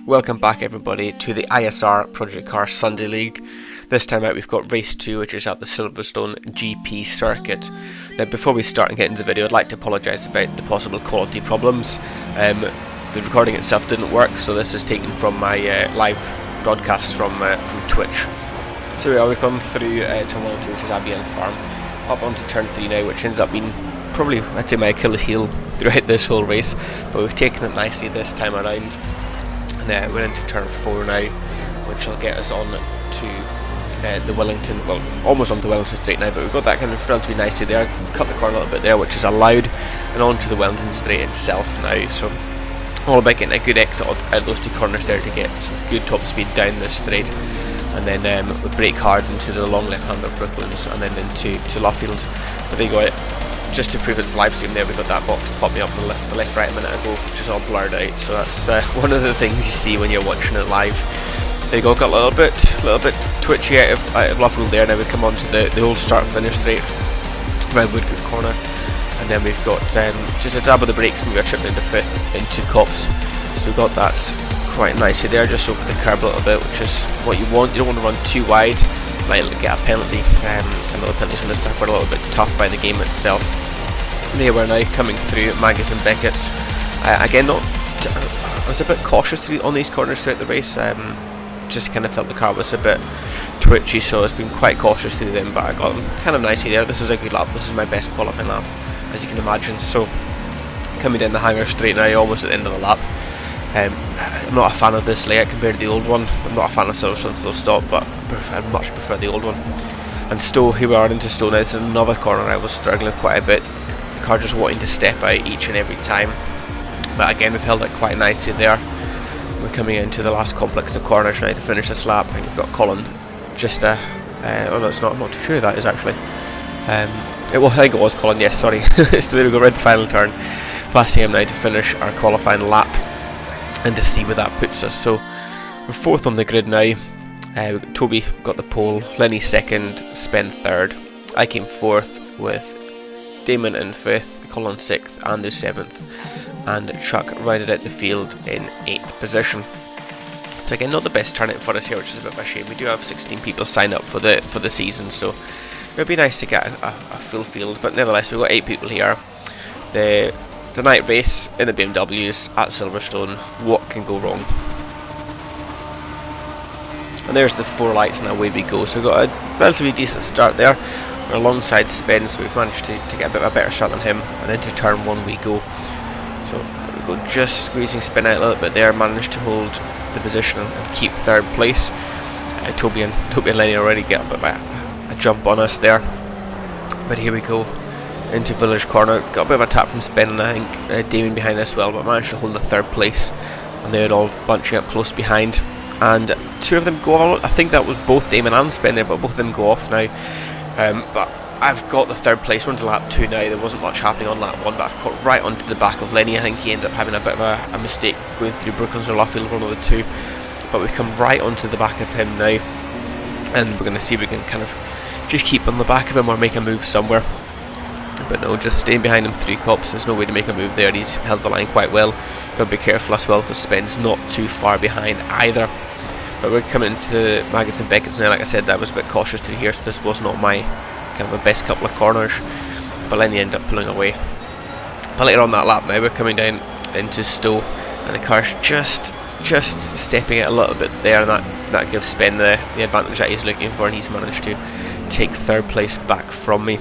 Welcome back everybody to the ISR Project Car Sunday League. This time out we've got race 2, which is at the Silverstone GP circuit. Now before we start and get into the video, I'd like to apologise about the possible quality problems. The recording itself didn't work, so this is taken from my live broadcast from Twitch. So we've gone through turn 1 and 2, which is Abiel Farm, up onto turn 3 now, which ended up being probably, I'd say, my Achilles heel throughout this whole race, but we've taken it nicely this time around. And we're into turn 4 now, which will get us on to the Wellington, well, almost onto Wellington Straight now, but we've got that kind of relatively nicely there. Cut the corner a little bit there, which is allowed, and onto the Wellington Straight itself now. So all about getting a good exit out those two corners there to get some good top speed down this straight, and then we brake hard into the long left hand of Brooklands and then into Luffield. But there you go. Just to prove it's live stream there, we've got that box popping up on the left right a minute ago, which is all blurred out, so that's one of the things you see when you're watching it live. There you go, got a little bit twitchy out of Luffield there. Now we come on to the old start finish straight around Woodcote corner, and then we've got just a dab of the brakes, maybe a trip into Copse, so we've got that quite nicely there, just over the curb a little bit, which is what you want. You don't want to run too wide, might get a penalty. Another penalties from the start were a little bit tough by the game itself. There we're now coming through Maggotts and Beckett's. Again, I was a bit cautious on these corners throughout the race. Just kind of felt the car was a bit twitchy, so I've been quite cautious through them, but I got them kind of nicely there. This was a good lap. This is my best qualifying lap, as you can imagine. So coming down the hanger straight now, almost at the end of the lap. I'm not a fan of this layout compared to the old one. I'm not a fan of Silverstone full stop, but I much prefer the old one. And Stowe, here we are into Stowe now. This is another corner I was struggling with quite a bit. The car just wanting to step out each and every time. But again, we've held it quite nicely there. We're coming into the last complex of corners now to finish this lap. I think we've got Colin just oh no, it's not. I'm not too sure who that is actually. I think it was Colin, yes, sorry. So there we go, right at the final turn. Passing him now to finish our qualifying lap and to see where that puts us. So we're 4th on the grid now. Toby got the pole, Lenny 2nd, Spen 3rd. I came 4th with Damon in 5th, Colin 6th, Andrew 7th, and Chuck rounded out the field in 8th position. So again, not the best turnout for us here, which is a bit of a shame. We do have 16 people signed up for the season, so it would be nice to get a full field, but nevertheless we've got 8 people here. It's a night race in the BMWs at Silverstone. What can go wrong? And there's the 4 lights, and away we go. So we've got a relatively decent start there. We're alongside Spen, so we've managed to get a bit of a better start than him. And into turn 1 we go. So we go, just squeezing Spen out a little bit there. Managed to hold the position and keep 3rd place. Toby and Lenny already get a bit of a jump on us there. But here we go. Into Village Corner, got a bit of a tap from Spen, and I think Damien behind us as well, but managed to hold the 3rd place, and they're all bunching up close behind, and 2 of them go off. I think that was both Damien and Spen there, but both of them go off now. But I've got the 3rd place. We're into lap 2 now. There wasn't much happening on lap 1, but I've caught right onto the back of Lenny. I think he ended up having a bit of a mistake going through Brooklands or Luffield, one of the 2, but we've come right onto the back of him now, and we're going to see if we can kind of just keep on the back of him or make a move somewhere. But no, just staying behind him through Copse. There's no way to make a move there. He's held the line quite well. Got to be careful as well, because Spen's not too far behind either. But we're coming into Maggotts and Beckett's now. Like I said, I was a bit cautious through here, so this was not my kind of a best couple of corners. But then you end up pulling away. But later on that lap now, we're coming down into Stowe, and the car's just stepping it a little bit there, and that gives Spen the advantage that he's looking for, and he's managed to take 3rd place back from me.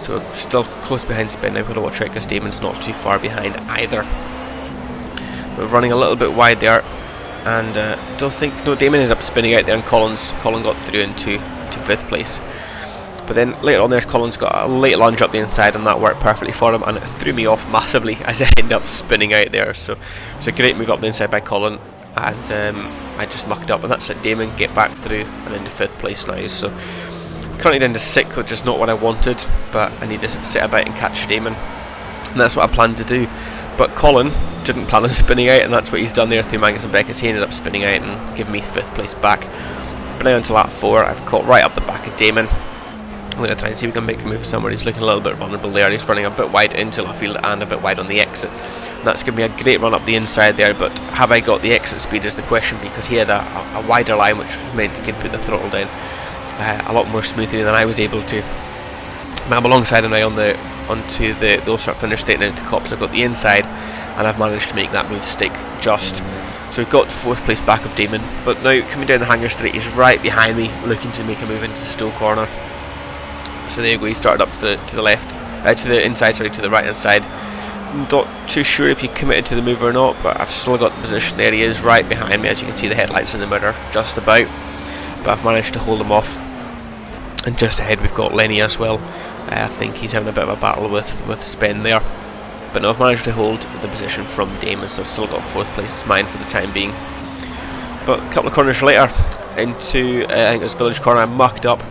So we're still close behind Spen. I've got to watch out because Damon's not too far behind either. We're running a little bit wide there, and don't think, no, Damon ended up spinning out there, and Colin got through into 5th place. But then later on there, Colin's got a late lunge up the inside, and that worked perfectly for him, and it threw me off massively as I ended up spinning out there. So it's a great move up the inside by Colin, and I just mucked up, and that's it. Damon get back through and into 5th place now. So currently down to 6th, which is not what I wanted, but I need to sit about and catch Damon, and that's what I planned to do. But Colin didn't plan on spinning out, and that's what he's done there through Maggotts and Beckett's. He ended up spinning out and giving me 5th place back. But now into lap 4, I've caught right up the back of Damon. I'm going to try and see if we can make a move somewhere. He's looking a little bit vulnerable there. He's running a bit wide into Luffield and a bit wide on the exit. That's given me a great run up the inside there, but have I got the exit speed is the question, because he had a wider line, which meant he could put the throttle down a lot more smoothly than I was able to. I'm alongside him now onto the old start finish straight into Cops. I've got the inside, and I've managed to make that move stick just. So we've got 4th place back of Damon, but now coming down the hanger straight, he's right behind me, looking to make a move into the Stowe corner. So there you go, he started up to the left, to the inside, sorry, to the right hand side. I'm not too sure if he committed to the move or not, but I've still got the position. There he is, right behind me, as you can see the headlights in the mirror, just about. But I've managed to hold him off. And just ahead we've got Lenny as well. I think he's having a bit of a battle with Spen there. But no, I've managed to hold the position from Damon, so I've still got 4th place. It's mine for the time being. But a couple of corners later, into I think it was Village Corner, I mucked up,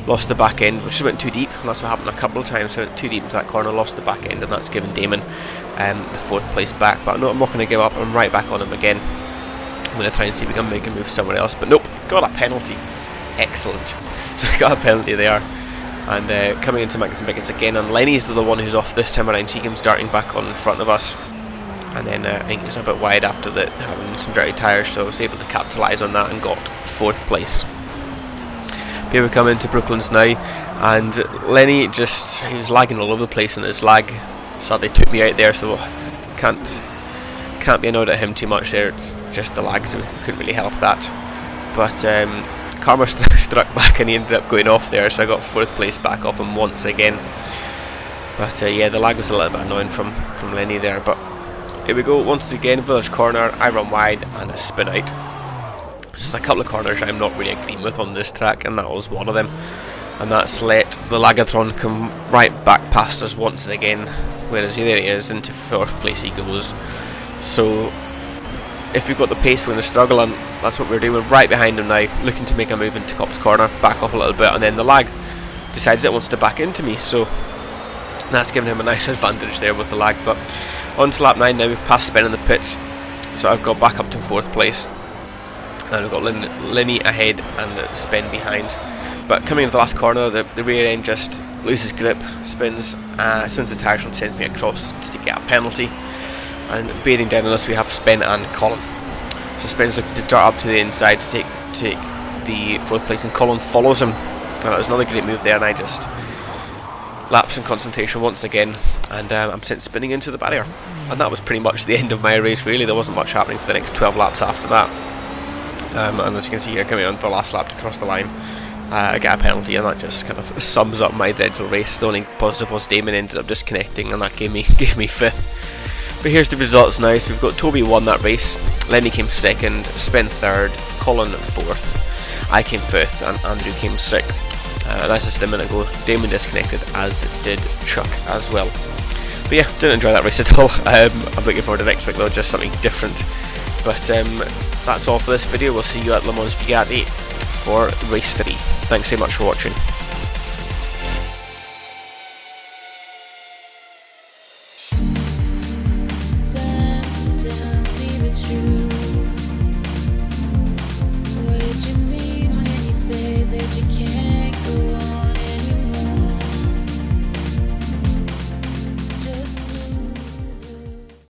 lost the back end, which just went too deep, and that's what happened a couple of times. So I went too deep into that corner, lost the back end, and that's given Damon the 4th place back. But no, I'm not going to give up. I'm right back on him again. I'm going to try and see if we can make a move somewhere else. But nope, got a penalty. Excellent. So we got a penalty there. And coming into Magnus and Biggins again, and Lenny's the one who's off this time around, so he comes darting back on in front of us. And then I think he's a bit wide after having some dirty tyres, so I was able to capitalise on that and got 4th place. Here we come into Brooklands now, and Lenny he was lagging all over the place, and his lag sadly took me out there, so can't be annoyed at him too much there. It's just the lag, so we couldn't really help that. But Karma struck back and he ended up going off there, so I got 4th place back off him once again. But yeah, the lag was a little bit annoying from Lenny there. But here we go, once again, Village Corner, I run wide and I spin out. So there's a couple of corners I'm not really agreeing with on this track, and that was one of them. And that's let the Lagathron come right back past us once again, whereas there he is, into 4th place he goes. So if we've got the pace, we're going to struggle, and that's what we're doing. We're right behind him now, looking to make a move into Cop's corner, back off a little bit, and then the lag decides it wants to back into me, so that's giving him a nice advantage there with the lag. But on to lap 9 now, we've passed Spen in the pits, so I've got back up to 4th place, and we've got Lenny ahead and Spen behind. But coming into the last corner, the rear end just loses grip, spins the tyres and sends me across to get a penalty. And bearing down on us we have Spen and Colin. So Spen's looking to dart up to the inside to take the 4th place, and Colin follows him. And that was another great move there, and I just lapse in concentration once again, and I'm sent spinning into the barrier. And that was pretty much the end of my race really. There wasn't much happening for the next 12 laps after that. And as you can see here, coming on the last lap to cross the line, I get a penalty, and that just kind of sums up my dreadful race. The only positive was Damon ended up disconnecting, and that gave me 5th. But here's the results now. So we've got Toby won that race, Lenny came 2nd, Spen 3rd, Colin 4th, I came 5th, and Andrew came 6th. And as I said a minute ago, Damon disconnected, as did Chuck as well. But yeah, didn't enjoy that race at all. I'm looking forward to next week though, just something different. But that's all for this video. We'll see you at Le Mans Bugatti for race 3. Thanks very much for watching.